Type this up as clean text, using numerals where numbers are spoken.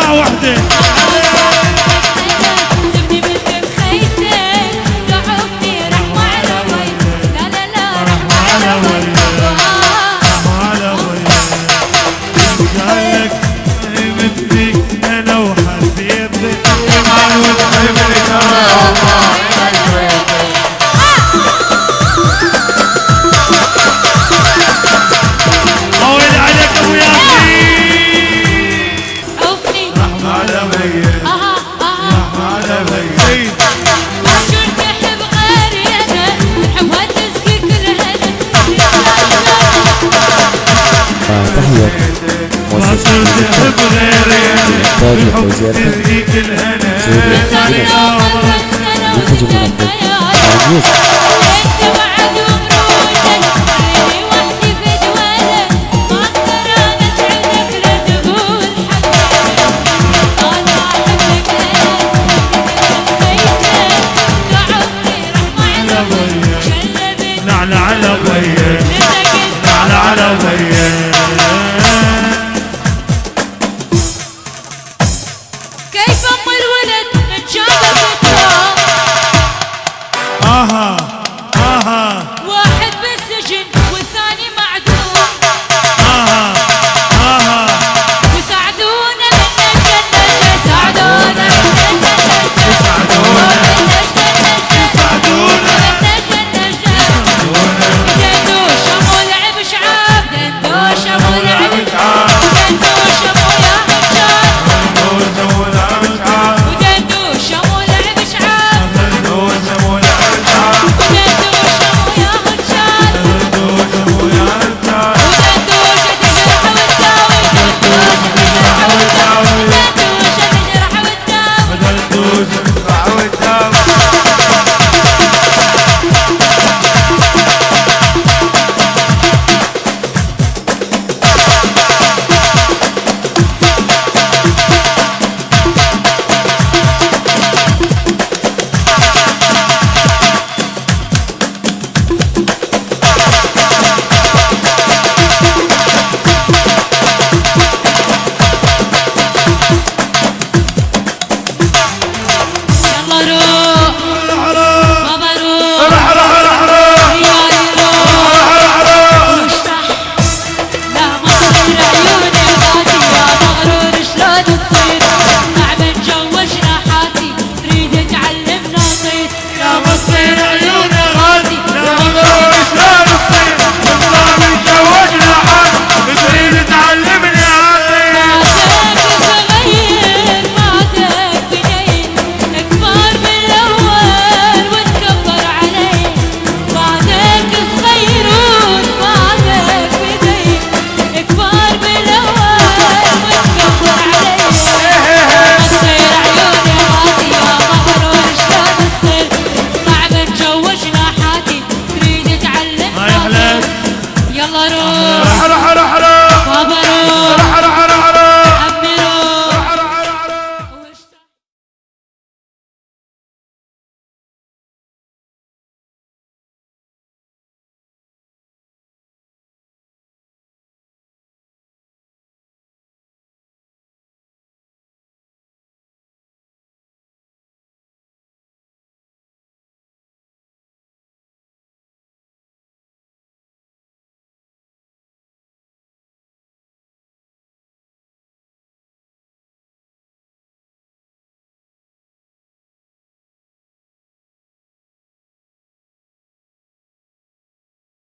ساعة واحدة. جبني مثل خيتك دعوتني رحمة على ويلك. لا لا لا رحمة على ويلك. على وياك قالك مثلي انا وحبيبي ايمان وتحبني ترى والله طول عليك ابو ياسين. عوفني رحمة على وياك رحمة على وياك. عشان تحب غيري انا الحبها تسقي كل هنا. تحية مصر تحب غيري تاج الحب وزيارة تزيك الهنا. منتج من العربية. انت وعدو